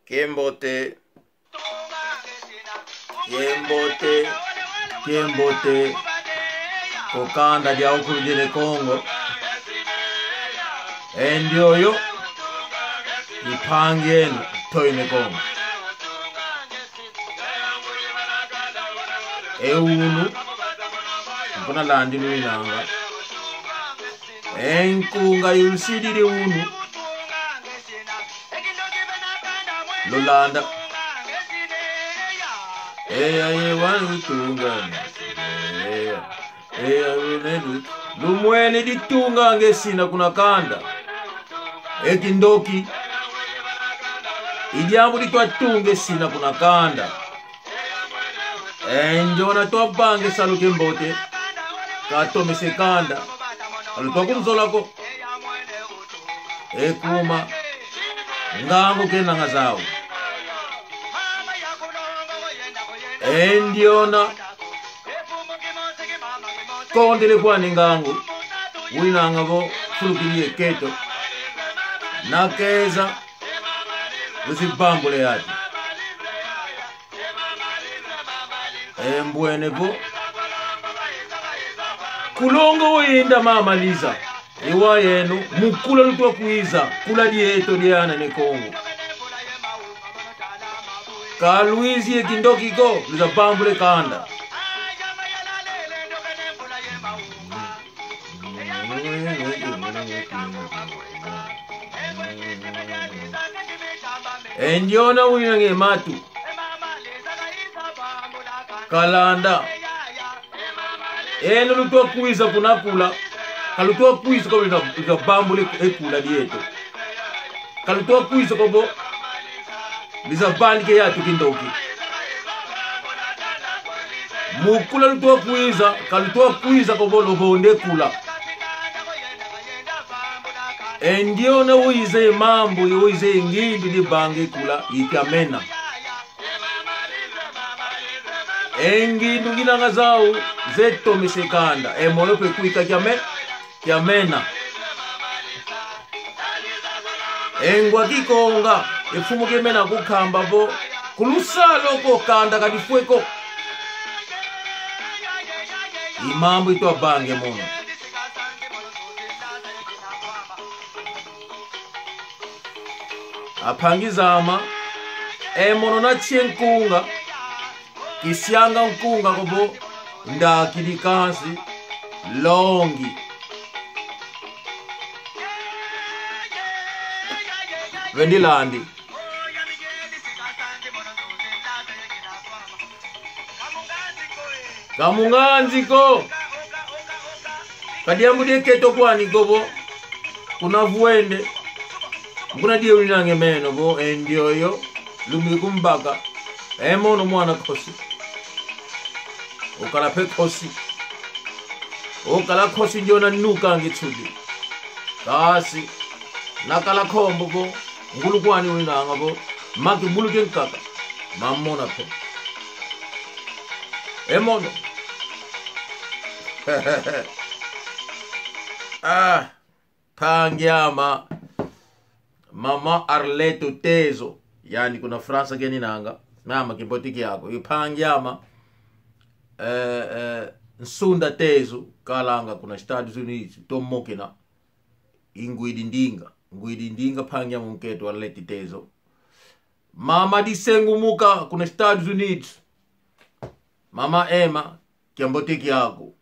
Kembote Kembote kokanda dia ukurujele Kongo endioyo ipangeni toine Kongo eunu kuna landi luinanga enkunga yusidiri unu lolanda ye wanu tunga lumwene ditunga ngesina kuna kanda ekindoki idiambu ditwatunge sina kuna kanda enjona twabange salu Kembote katome sekanda alutwa kumzolako ekuma ngango kenanga zawo endiona kondele kwa ningangu winanga bo fulukiliye keto nakeza usibambule yati embwene bo kulongo wenda mama Liza iwa yenu mukula lutwa kuiza kula dieto diana ne Kongo ka Luizi ekindoki go luza bambule kanda endiona uyange matu kalanda eno lutwa kuiza kunakula kalutwa kuiza ko luza bambule ekula dieto kalutwa kuiza ko bo liza bandike yatu kindoki mukula lutwa kuiza kalutwa kuiza ko bo lobonde kula endiona uize mambo uize ngindu di bange kula ikamena engindu nginanga zawo zetome sekanda emolope kuika kyamena engwa kikonga efumu kemena kukamba bo kulusalo ko kanda kadifweko imambo itwa bange mono apangizama emono na chienkunga kisianga nkunga kobo ndakilikansi longi vendilandi kamunganziko kadiambu deketo kwani gobo kuna vuende kuna die ulinange meno bo endioyo lumi kumbaka emono mwana kosi okala pe kosi okala kosi njona nuka ngitsudi kasi nakala khombo bo ngulu kwani ulinanga bo maki bulu kenkaka mamona pe emono kangyama mama Arleto Tezo yani kuna Fransa geni nanga mama kibotiki yako ipangyama Nsunda Tezo kalanga kuna Estados Unidos tomokina ngwidi ndinga pangyama mketo Arleto Tezo mama disengumuka kuna Estados Unidos mama Emma kiambotiki yako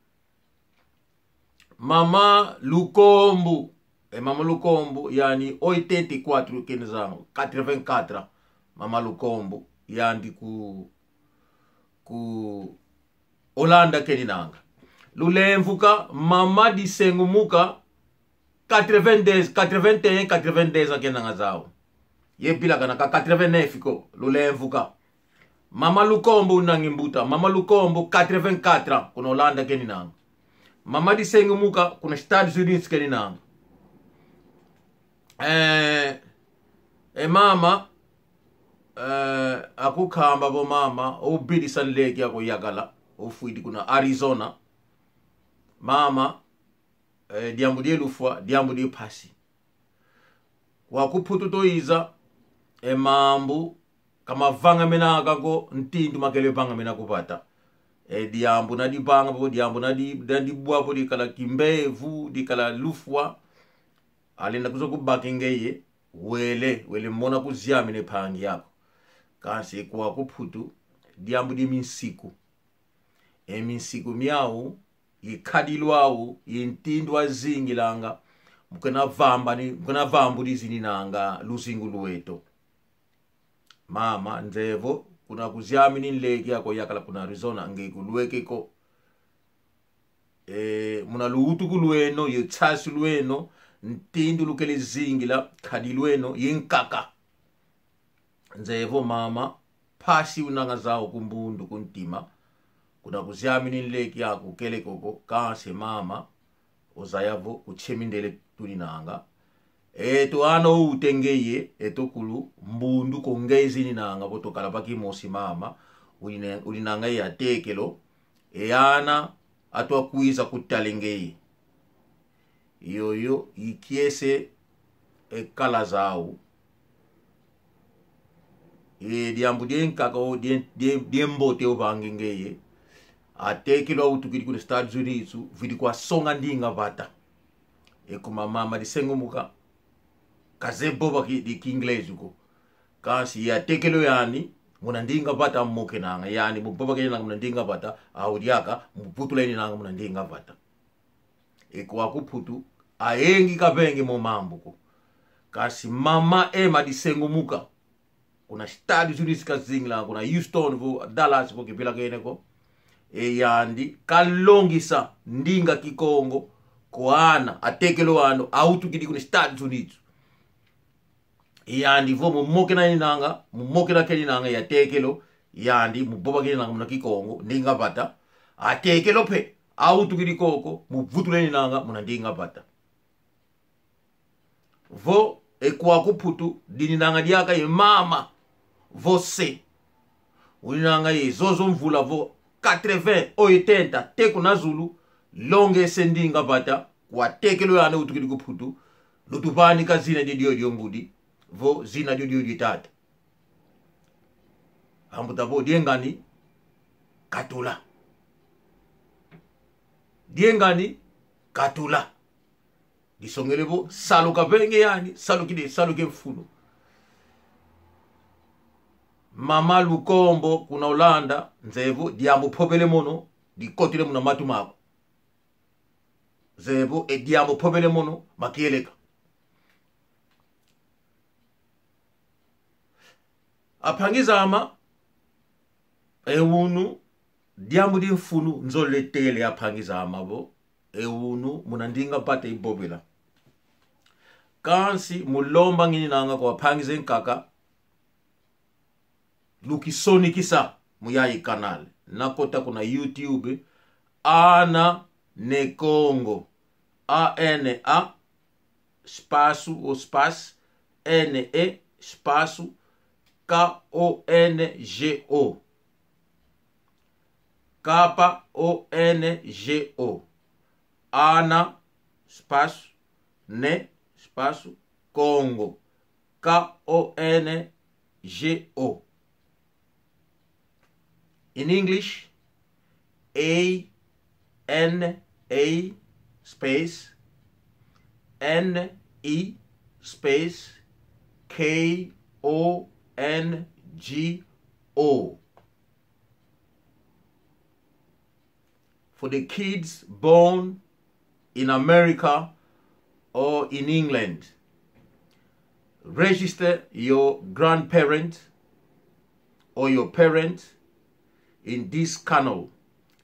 mama Lukombu mama Lukombo yani 84 kenizamo 84 mama Lukombo yandi ku Holanda keninanga lulemvuka mama disengumuka 81 kenanga zao yepila kana 89 ko lulemvuka mama Lukombo unangimbuta mama Lukombo 84 kuna Holanda keninanga mama disengumuka kuna Estados Unidos keninanga mama akukamba bo mama obidi sanleki yako yagala ofuidi kuna Arizona mama diambu die lufwa diambu die pasi wakuputu toiza mambu kama vanga mena kako ntindu makele vanga mena kupata diambu na di banga po diambu na di bua po di kala kimbevu di kala lufwa alenda kuzo kubakengeye wele mona kuziami ne pangi yako kasi kwa kuphutu diambu di minsiku minsiku miau yikadilwawu yintindwa zingilanga mukena vambu dizini nanga luzingu luweto mama nzevo kuna kuziami ninleki yako yakala kuna Arizona ngekuluwekeko muna luutu kulueno yetsasi lueno ntindu lukele zingila kadilweno yinkaka nzevo mama pasi unanga zao kumbundu kuntima kuna kuziami ninleki yako kele koko kanse mama ozayavo kuchemindele tulinanga eto ano utengeye eto kulu mbundu kongezi ninanga botokala pakimosi mama ulinanga ya tekelo eyana atwa kuiza kutalengeye yoyo ikiese kala zao diambu dienkaka o diembote obangengeye atekelo utukiri kule Estados Unidos vidi kwa songa ndinga vata kuma mama disengo muka kaze boba di kinglezi uko kasi ya tekelo yani muna ndinga vata mmoke nanga yani boba kene nanga muna ndinga vata audiaka mputuleni nanga muna ndinga vata kwa kuphutu ayengi kapengi mo mambo ko kasi mama disengo muka kuna Estados Unidos kazingla kuna Houston vo Dallas vo kipila kene ko yandi kalongisa ndinga kikongo koana atekelo wano autukidi kuna Estados Unidos yandi vo mumoke na inanga mumoke na keni nanga ya tekelo yandi muboba keni nanga muna kikongo ndinga bata atekelo pe autukidi koko muvutule nanga muna ndinga bata vo kwa kuphutu dini nanga diaka ye mama vo se ulinanga ye zozo mvula vo 80 80 teku na Zulu longe sendinga bata kwa tekelo yana utukidi kuphutu lutubani kazina didio mbudi vo zina didio ditata ambuta vo diengani katula disongele vo saluka penge yani saluke mfuno mama Lukombo kuna Ulanda nzevo diambu popele mono dikotile muna matu mako zevo diambu popele mono makieleka apangiza ama ewunu diambu di mfunu nzoletele apangiza ama vo ewunu muna ndinga pate ibobela kansi mulomba ngini nanga kwa apangiza nkaka lukisoni kisa muyayi kanal nakota kuna YouTube Ana Nekongo ANA espaço o espaço NE espaço KONGO KONGO Ana espaço Ne espaço Congo KONGO. In English, ANA space NE space KONGO. For the kids born in America or in England, register your grandparent or your parent in this channel.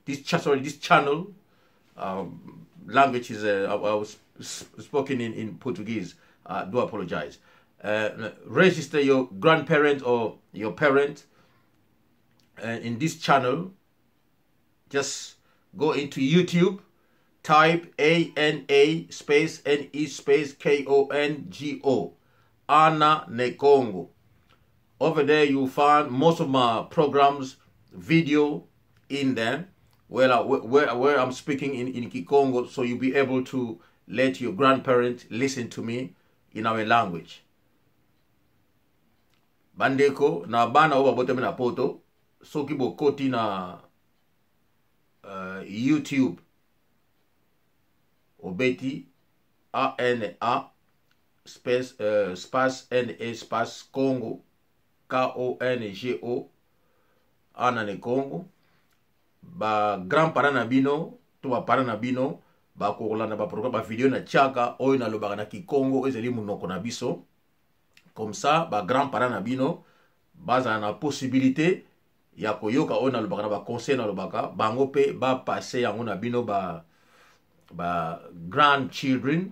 This channel language is I was spoken in Portuguese. Do apologize. Register your grandparent or your parent in this channel. Just go into YouTube, type ANA space NE space KONGO, Ana Nekongo. Over there you'll find most of my programs video in there where I'm speaking in Kikongo, so you'll be able to let your grandparents listen to me in our language. bandeko na bana oba boteme na poto soki bokoti na YouTube obeti ANA space NE space Congo KONGO anane Congo ba grand parent na bino to ba parent na bino ba kolanda ba programme ba video na tchaka oyo na lobaka na Kikongo ezeli munoko na biso. Comme ça ba grand parent na bino baza na possibilité ya koyoka oyo na lobaka na ba conseil na lobaka bango pe ba passer yango na bino ba grandchildren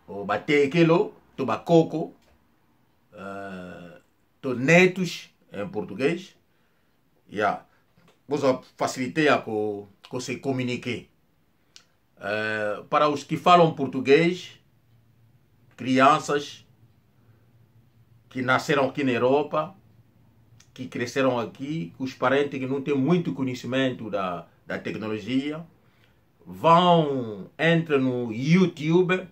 o ba tekelo to ba koko to netos em português. Ya vos a facilité ya ko se communiquer. Para os que falam português, crianças que nasceram aqui na Europa, que cresceram aqui, os parentes que não têm muito conhecimento da tecnologia, entram no YouTube,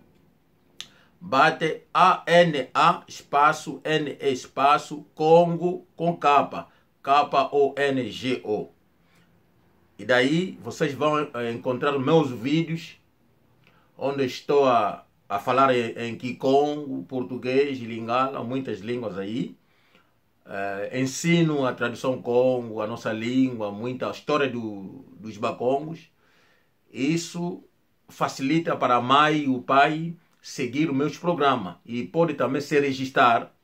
bate ANA espaço NE espaço Congo com capa, KONGO. E daí vocês vão encontrar meus vídeos onde estou a falar em Kikongo, português, Lingala, muitas línguas aí. Ensino a tradição Congo, a nossa língua, muita história dos bacongos. Isso facilita para a mãe e o pai seguir os meus programas. E pode também se registrar,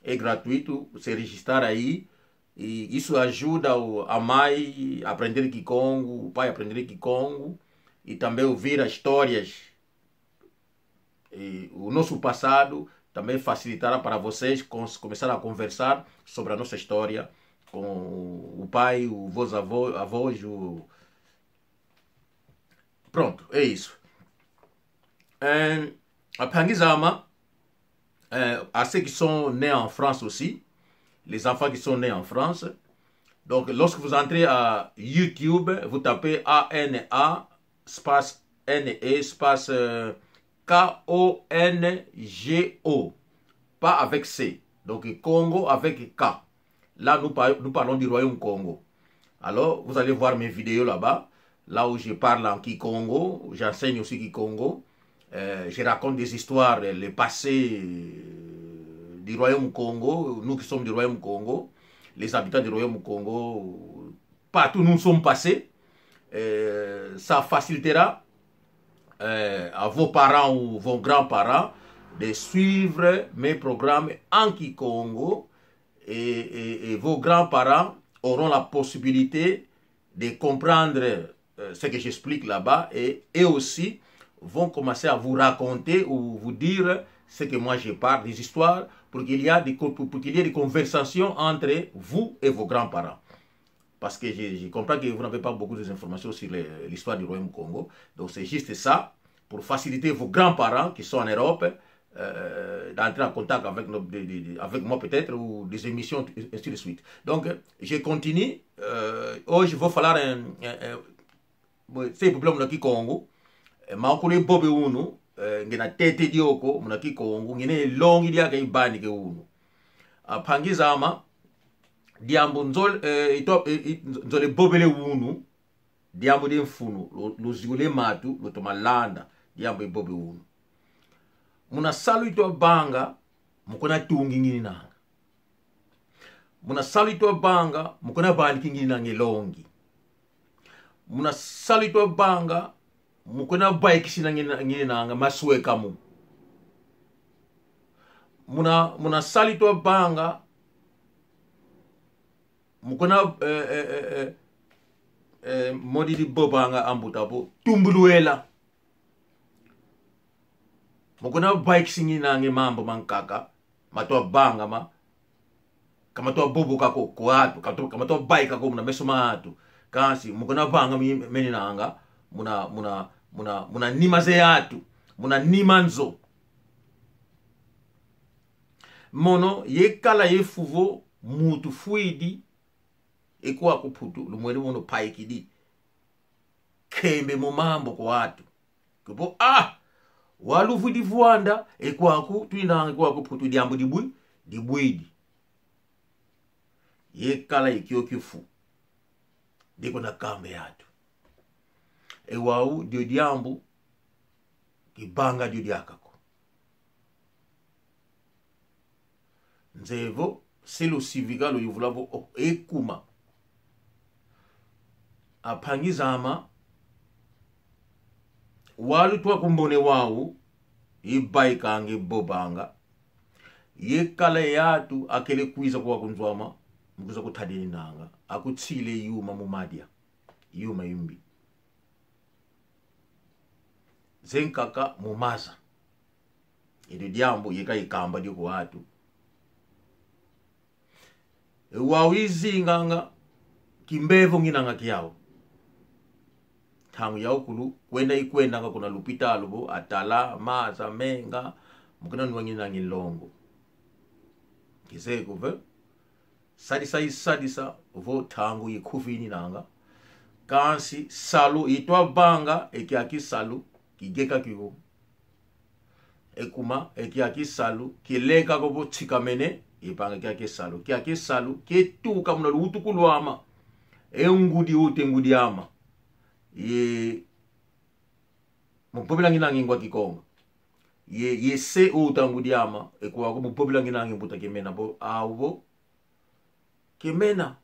é gratuito se registrar aí. E isso ajuda a mãe a aprender Kikongo, o pai a aprender Kikongo. E também ouvir as histórias. E o nosso passado também facilitará para vocês começar a conversar sobre a nossa história com o pai, os avós, Pronto, é isso. A Pangizama, à ceux qui sont nés en France aussi, les enfants qui sont nés en France. Donc, lorsque vous entrez à YouTube, vous tapez ANA, espace NE, espace KONGO, pas avec C. Donc, Congo avec K. Là, nous parlons du royaume Congo. Alors, vous allez voir mes vidéos là-bas, là où je parle en Kikongo, j'enseigne aussi Kikongo. Je raconte des histoires, le passé du royaume Congo, nous qui sommes du royaume Congo, les habitants du royaume Congo, partout nous sommes passés. Ça facilitera à vos parents ou vos grands-parents de suivre mes programmes en Kikongo et vos grands-parents auront la possibilité de comprendre ce que j'explique là-bas et aussi vont commencer à vous raconter ou vous dire ce que moi je parle, des histoires, pour qu'il y ait des conversations entre vous et vos grands-parents. Parce que je comprends que vous n'avez pas beaucoup d'informations sur l'histoire du royaume Congo. Donc c'est juste ça, pour faciliter vos grands-parents qui sont en Europe, d'entrer en contact avec moi peut-être, ou des émissions, ainsi de suite. Donc je continue. Hoje vou falar sei problema na Kikongo. Maokule bobe unu, ngena tete dioko, muna Kikongo, ngene longi dia ka ibani ke unu. Pangizama, diambo nzole bobele unu, diambo di mfunu, luzigule matu, lutoma landa, diambo bobe unu. Muna salu ito banga, mukona tungi ngini nanga. Muna salu ito banga, mukona bali ngini nanga longi. Muna salu ito banga, mukona bike sina ngini nanga maswe kamu. Muna sali to banga mukona modi di bobanga ambutabo tumbuluela. Mukona bike singi nange mambo mankaka matwa banga ma kama to bobo kako kwatu kama to bike kako muna mesoma atu kasi mukona banga meni nanga muna nima zeatu, muna nimanzo. Mono ye kala ye fuvo mutu fuidi ekuwa kuputu lumwele mono paikidi kembe momambo kwa watu kupo waluvu di vuanda ekuwa ku tuinanga ekuwa kuputu diambo dibwidi yekala ikio kifu diko na kambe yatu wau dio diambu kibanga dio diakako nzevo selo civica lo yuvulavo ekuma apangizama walu twa kumbone wau ibaikange bobanga yekala yatu akele kuiza kwa kunzwama mbuza kutadini nanga akutsile yuma mumadia yuma yumbi zenkaka mumaza ilo diambo yeka ikamba dio kwa watu wawizi nganga kimbevo nginanga kiao tangu yao kulu kwenda ikwenda nga kuna lupita alubo atala maza menga mukina nwangina ngilongo kiseko ve sadisa vo tangu yikufini nanga kansi salu itwa banga ekiaki salu kigeka kigo ekuma ekiaki salu kileka gobo chikamene ipanga kiaki salu ketuka muna lutukulwama ngudi ama ye mupobila ngina ngingwa kikonga ye se utangudi ama ekuwa ko mupobila ngina ngimbuta kemena bo awo kemena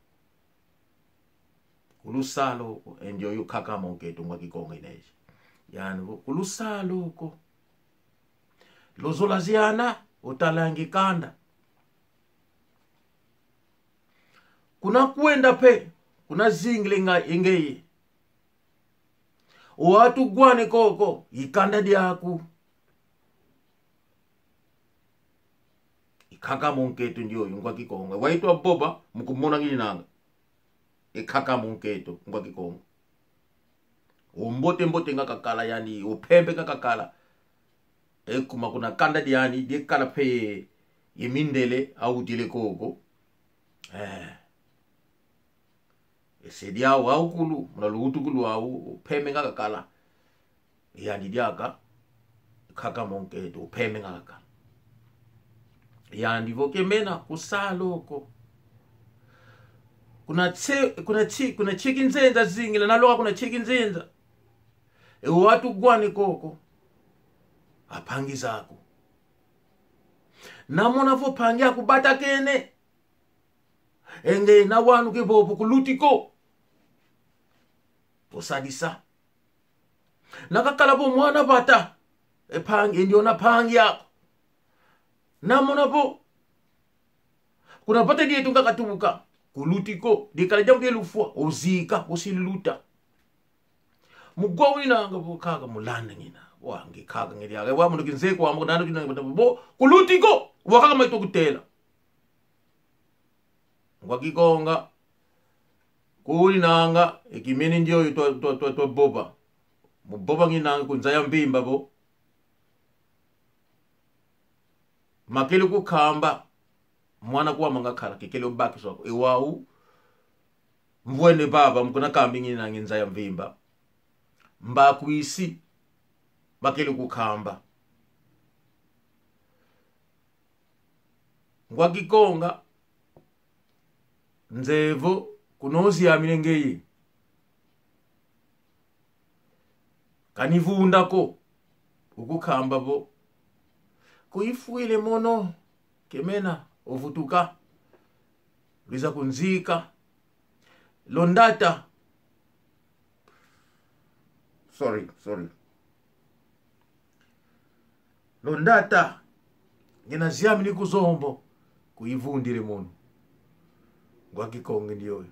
kulusalo endio yo kaka monketo ngwa kikonga ineje yani kulusalo ko lozolaziana utalangi kanda kuna kuenda pe kuna zingle nga ingeye watu gwane koko ikanda diaku ikaka monketo ndio ngwa kikonga waitwa boba mukumona ngini nanga ikaka monketo ngwa kikonga mbote ngakakala yani upembe ngakakala ekuma kuna kanda diani dekala pe yemindele au dile koko esedi au kulu muna luhutu kulu au upembe ngakakala yani diaka kaka monketo upembe ngakakala yani vokemena kusaloko kuna chiki nzenza zingila naloka kuna chiki nzenza watu gwani koko apangi zako namona vo pangi akubata kene enge na wanu ke bopo kulutiko posadisa nakakala bo mwana bata pangi ndio na pangi yako namona vo kuna bata die tunga katubuka kulutiko dikala jambo elufua ozika osiluta mugwa wina ngabo kaka mulanda ngina wange kaka ngeli yake wa mundu kinzeko wa mukana tuna bo kulutiko wakaka maito kutela ngwa kikonga kuli nanga ekimeni ndio to boba muboba ngina kunzaya mbimba bo makele kukamba mwana kuwa mangakhala kekele obaki swako ewau mvwene baba mkuna kambi ngina nginzaya mvimba mbakwisi bakele kukamba ngwa kikonga nzevo kunozi ya milengeye kanivundako ukukamba bo kuifuile mono kemena ovutuka liza kunzika londata sorry londata ngena ziami ni kuzombo kuivundire mono ngwa kikonge ndiyo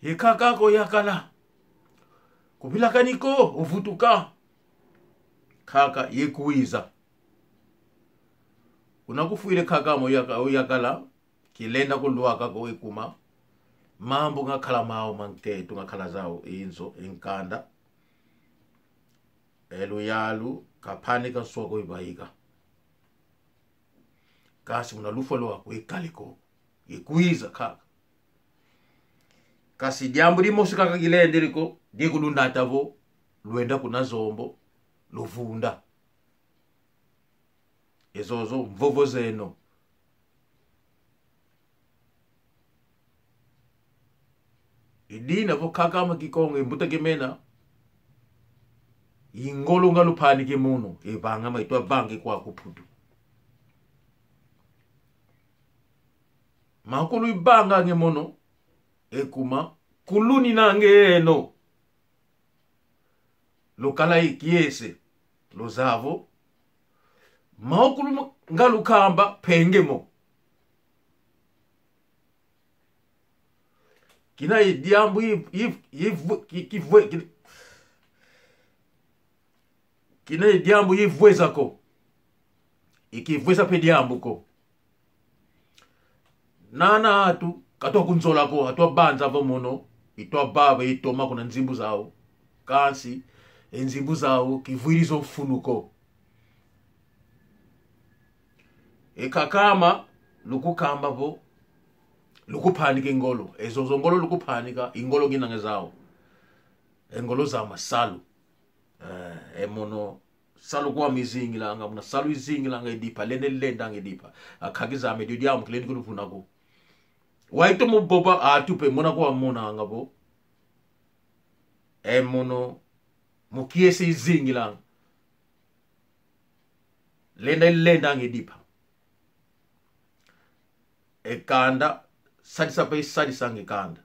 yekakako yakala kupila kaniko uvutuka kaka yekuiza unakufuile kakamo yakala kilenda kulwaka ko ekuma mambo ngakhala mawo manketo ngakhala zawo inzo enkanda yalu kapane ka soko ibaika kasi muna lufolo wako ekaliko yekuiza kaka kasi jambo limosi kaka gilendiriko dikulunda atavo luenda kuna zombo luvunda ezozo mvovo zeno idina vo kakama kikonge mbuta kemena ingolo ngaluphani ke muno ebanga maitwa bange kwa kuphudu makulu ibanga ngemono ekuma kuluni nangeno lokala ikiese lozavo maokulu ngalukamba pengemo kina idiambu kina idiambu yivweza ko ikivweza pe diambu ko nana atu katwa kunzola ko atwa banza vomono itwa baba itoma kuna nzimbu zao kansi enzimbu zao kivwirizo mfunuko ekakama lukukamba vo lukuphanika ingolo ezo zongolo lukuphanika ingolo ginange zao engolo za masalu emono salu kwa mizingi langa muna salu izingi langa edipa lene lenda ngedipa akagiza amedi ya mkleni kulufuna ko waito muboba atupe mona kwa mona ngabo emono mukiese izingi langa lenda ngedipa ekanda sadisa pe sadisa ngekanda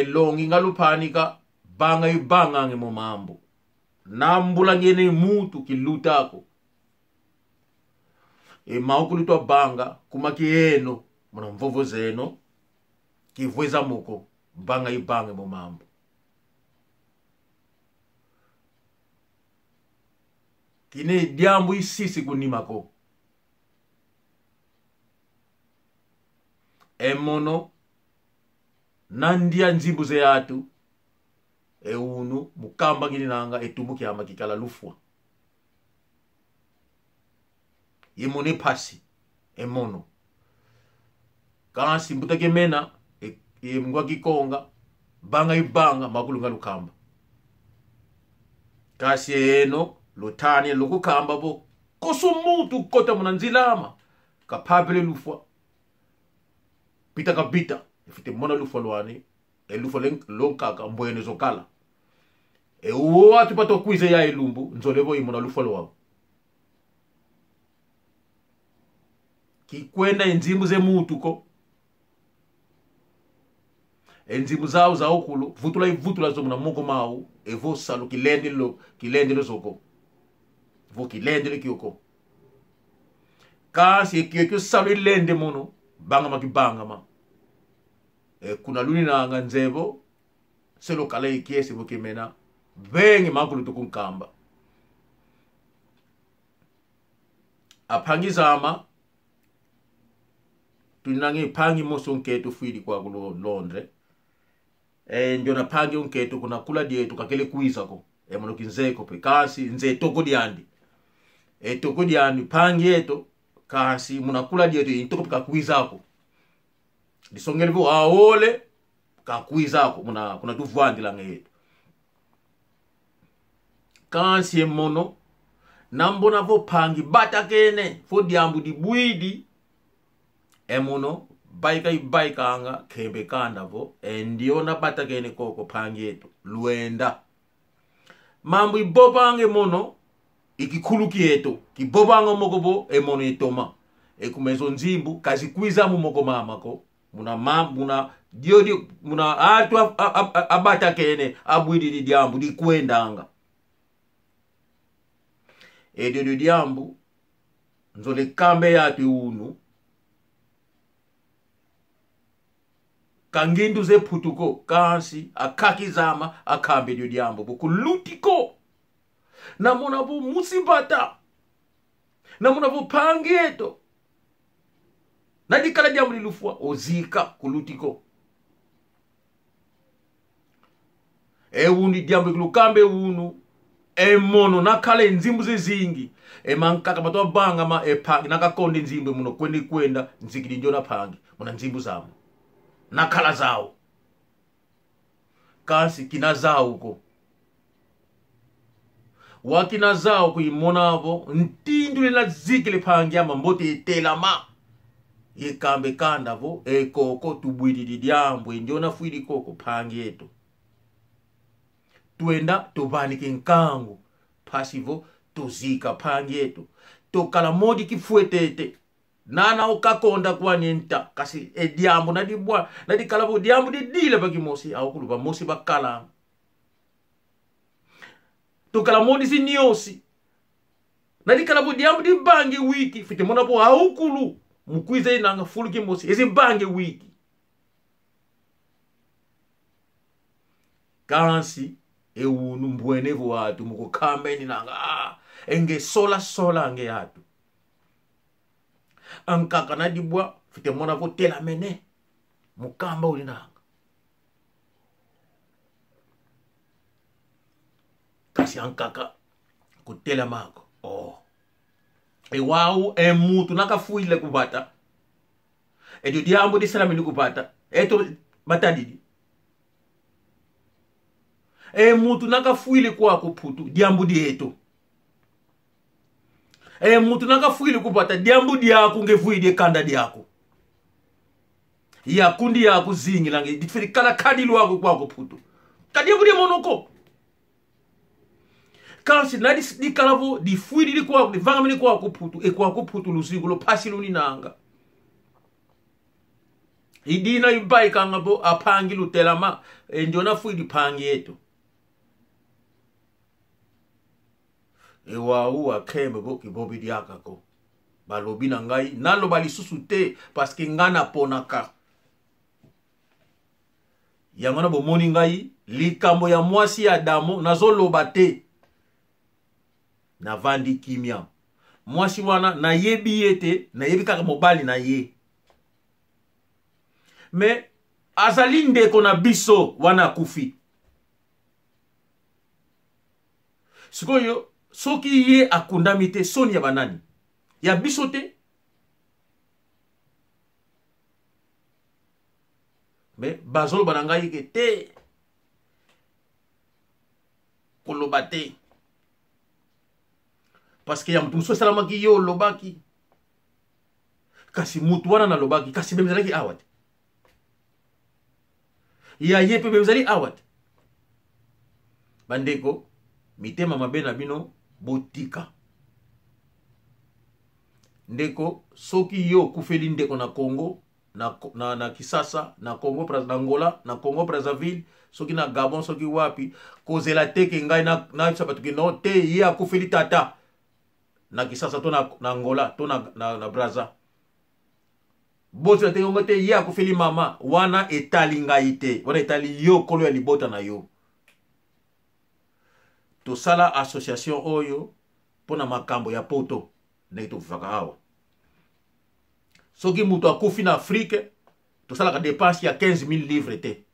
longi ngaluphanika banga ibanga ngemomambo nambula ngene mutu kilutako maukulitwa banga kumakieno muna mvovo zeno kivweza muko banga ibanga momambo kine diambu isisi kunimako emono nandia nzimbu ze yatu eunu mukamba ngini nanga etumuki ama kikala lufwa yemone pasi emono kansi mbuta kemena mngwa kikonga banga ibanga makulunga lukamba kasi eno lotani lokukamba bo kosumutu kota munanzilama kapabele lufwa pita kabita ifite mona lufwa lwani elufwa lonkaka mbwene zokala uwo watu pato kwize ya elumbu nzolevo imona lufwa lwawo kikwenda enzimbu ze mutu ko enzimbu zao za okulu vutula zo muna moko mau evo salu kilende lo zoko vo kilende le kyoko kasi ekyo salu ilende mono banga makibanga ma kuna luni nanga nzebo selo kala ikiese vo kemena vengi makulu tukunkamba apangizama tunange pangi moso nketo fuidi kwa kulo Londre ndio na pangi nketo kuna kula dietu kakele kuiza ko mono kinzeko pe kasi nze toko diandi toko diandi pangi yeto kasi munakula dietu intoko pe kakuiza ko disongelevo aole kakuiza ko kuna tuvandi la ngeto kasi mono nambona vo pangi batakene fo diambu di buidi emono baika anga kebe kanda vo endiona batakene koko pangi yetu luenda mambu ibobange mono ikikuluki yetu kibobanga mokobo emono itoma ekumezo nzimbu kazi kwiza mu moko mamako muna diodi muna atu abatakene abuidi di diambu di kwendanga dio diambu nzole kambe yatu unu kangindu ze putuko kansi akakizama akambe dio diambu bukulutiko namuna bu musibata namuna bu pangieto nadikala diambu lilufwa ozika kulutiko uni diambu kulukambe unu emono nakale nzimbu zingi mankaka matwa banga ma epangi nakakonde nzimbu muno kwenda nzikidi njona pangi muna nzimbu zamu nakala zao kasi kina zao uko wakina zao kuimona avo ntindu lela zikile pangi ama mbote telama ye kambe kanda vo koko tubwidi didiambo indiona fuidi koko pangi yetu tuenda tubanike nkangu pasivo tuzika pangi yetu tokala modi kifuetete nana okakonda kwa nienta kasi diambo na dibwa na dikalabo diambo di dile baki mosi au kuluba mosi bakala tokala modi siniosi na dikalabo diambo di bangi wiki fite mona bo au kulu mukwize nanga fulu ki mosi ezi bangi wiki kansi unu mbwenevu watu muko kambeni nanga enge sola ange yatu ankaka na dibwa fite mona vo tela mene mukamba ulinanga kasi ankaka kutela mako wau mutu nakafuile kubata edio diambo di salamini kubata eto matadidi mutu nakafuile kwa kuputu diambo di eto mutu nakafuile kubata diambo di yako ngefuide kanda di yako ya kundi yako zingi lange difiri kala kadi lwako kwa kuputu kadiambo di monoko kansi nadi di kalavo di fuidi di kwa di vangamini kwa kuputu kwa kuputu lusigu lo pasi luni nanga idina yubai kangabo apangi lutelama njona fuidi pangi yetu wau akembe bo kibobi diakako balobi na ngai nalo bali susute paske ngana ponaka yangona bo moni ngai likambo ya mwasi ya damo nazoloba te na vandi kimia mwasi wana na yebi yete na yebi kaka mobali na ye me azali ndeko na biso wana kufi sikoyo soki ye akundami te soni ya banani ya biso te me bazolo banangai ke te koloba te parce que ya mtu so salamaki yo lobaki kasi mutu wana na lobaki kasi bemzalaki awat ya yepe bemzali awat bandeko mitema mabe na bino botika ndeko soki yo kufeli ndeko na Congo na Kisasa na Congo na Angola na Congo Brazzaville soki na Gabon soki wapi kozela teke ngai na sabatuki no te ye akufeli tata na Kisasa to na Angola to na Brazza boto te ngote ye akufeli mama wana etali ngai te wana etali yo kolo ya libota na yo to sala association oyo pona makambo ya poto na ito faka awa soki mutu akufi na Afrique to sala ka dépense ya 15,000 livres te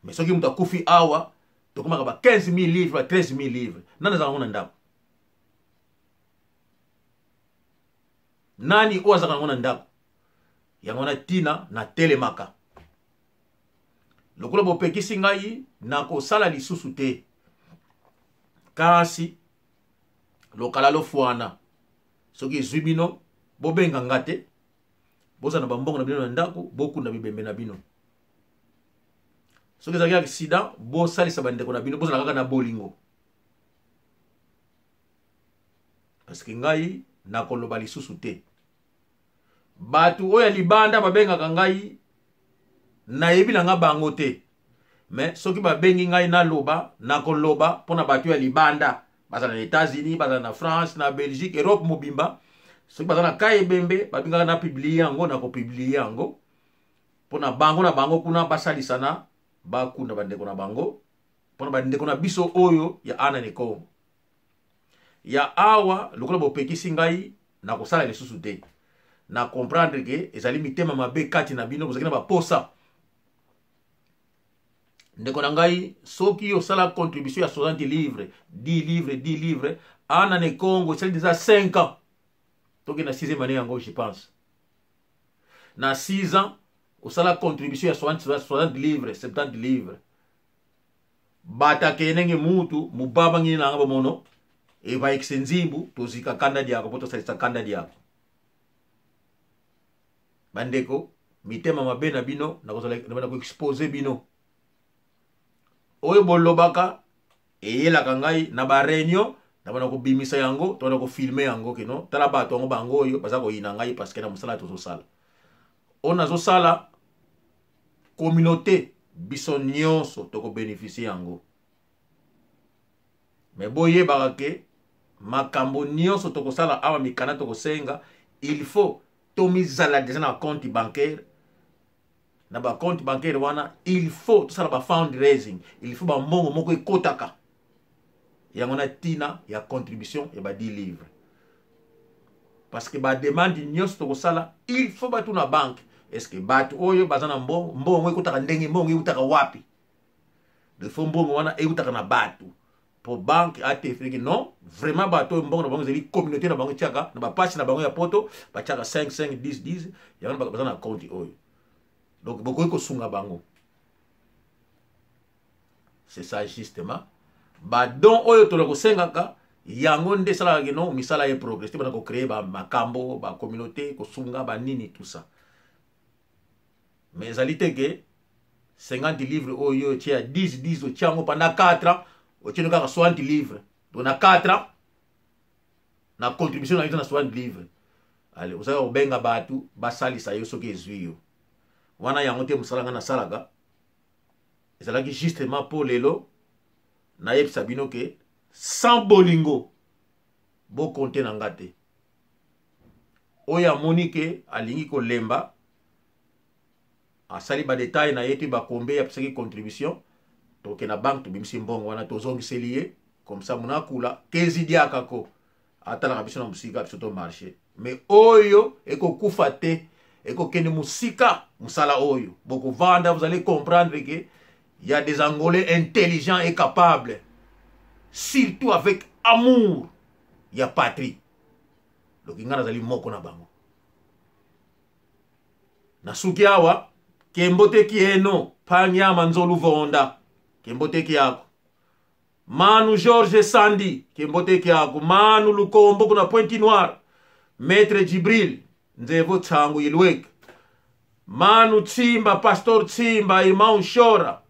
mais soki mutu akufi awa to koma ba 15,000 livres 13,000 livres nana za ngona ndako nani oza ka ngona ndako ya ngona tina na telemaka lokola bopekisi ngai na kosala lisusu te kasi lokala lofuana soki zubino bobenga ngate boza na bambongo na bino na ndako bokunda bibembe na bino soki zaki accident bosalisa bandeko na bino boza na kaka na bolingo parce que ngai na koloba lisusu te batu oya libanda babengaka ngai na yebi na nga bango te mais soki babengi ngai na loba na koloba pona batu ya libanda baza na États-Unis baza na France na Belgique Europe mobimba soki baza na kaye bembe babingaka na publier yango na ko publier yango pona bango na bango kuna basalisana bakunda bandeko na bango pona bandeko na biso oyo ya ana ne Kongo ya awa lokola bopekisi ngai na kosala lisusu te na comprendre que ezali mitema mabe kati na bino bozaki na baposa ndeko na ngai soki yo sala contribution ya 60 livres 10 livres ana ne Congo c'est déjà 5 ans toki na 6e année yango je pense na 6 ans au sala contribution ya 60 livres 70 livres bata kenenge mutu mubaba ngini na ngaba mono e va exenzibu tozika kanda diako poto salisa kanda diako bandeko mitema mabe na bino na ko expose bino oyo bolobaka eyelaka ngai na ba réunion na bana ko bimisa yango to na ko filmer yango kino tala bato ngo bango oyo baza ko yina ngai parce que na musala to sala on azo sala communauté biso nyonso to ko bénéficier yango mais boye barake makambo nyonso to ko sala awa mikana to ko senga il faut tomizala déjà na compte bancaire na ba compte bancaire wana il faut to sala ba fundraising il faut ba mbongo moko ekotaka yango na tina ya contribution ya ba 10 livres parce que ba demande nyonso to ko sala il faut ba tuna banque est-ce que batu oyo bazana mbongo ekotaka ndenge mbongo ekotaka wapi de fo mbongo wana ekotaka na batu pour banque a te fait que non vraiment bato mbongo na bango zeli communauté na bango tiaka na ba page na bango ya poto ba tiaka 5 5 10 10 yango bazana compte oyo donc boko ko sunga bango c'est ça justement ba don oyo to ko sengaka yango nde sala geno misala ye progrès bana ko créer ba makambo ba communauté ko sunga ba nini tout ça mais zalité que 50 livres oyo tia 10 10 o tiango pendant 4 ans o tieno ka 60 livres donc na 4 ans na contribution na 60 livres allez vous savez obenga batu basalisa yo soki ezwi yo wana yango te musalanga na salaga ezalaki justement pour lelo na yebisa bino ke sans bolingo bo compter na ngate oya monike alingi ko lemba asali ba détail na yetu ba kombe ya pseki contribution donc na banque to bimisi mbongo wana to zongi selier comme ça muna kula kezi diaka ko atala kabisa na musika biso to marché mais oyo eko kufa te eko kende musika musala oyo boko vanda vous allez comprendre que il y a des Angolais intelligents et capables surtout avec amour ya patrie donc ngana zali moko na bango na suki awa kembote kieno panyama nzolu vonda kembote kiyako Manu George Sandi kembote kiyako Manu Lukombo kuna Pointe Noire Maître Jibril nzevo changu yilwek Manu Tsimba Pastor Tsimba Imam Shora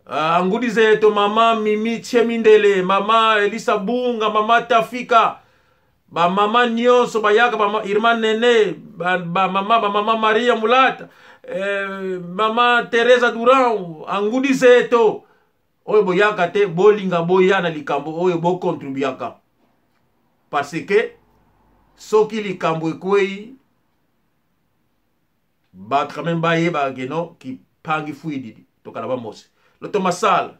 angudi zeto mama Mimi Chemindele mama Elisa Bunga mama Tafika ba mama nyonso bayaka ba Irma Nene ba mama Maria Mulata mama Teresa Durão angudi zeto oyo boyaka te bolinga boyana likambo oyo bo contribuaka parce que soki likambo ekwei ba quand même baye ba geno ki pangi fuidi to kala ba mose le Thomasal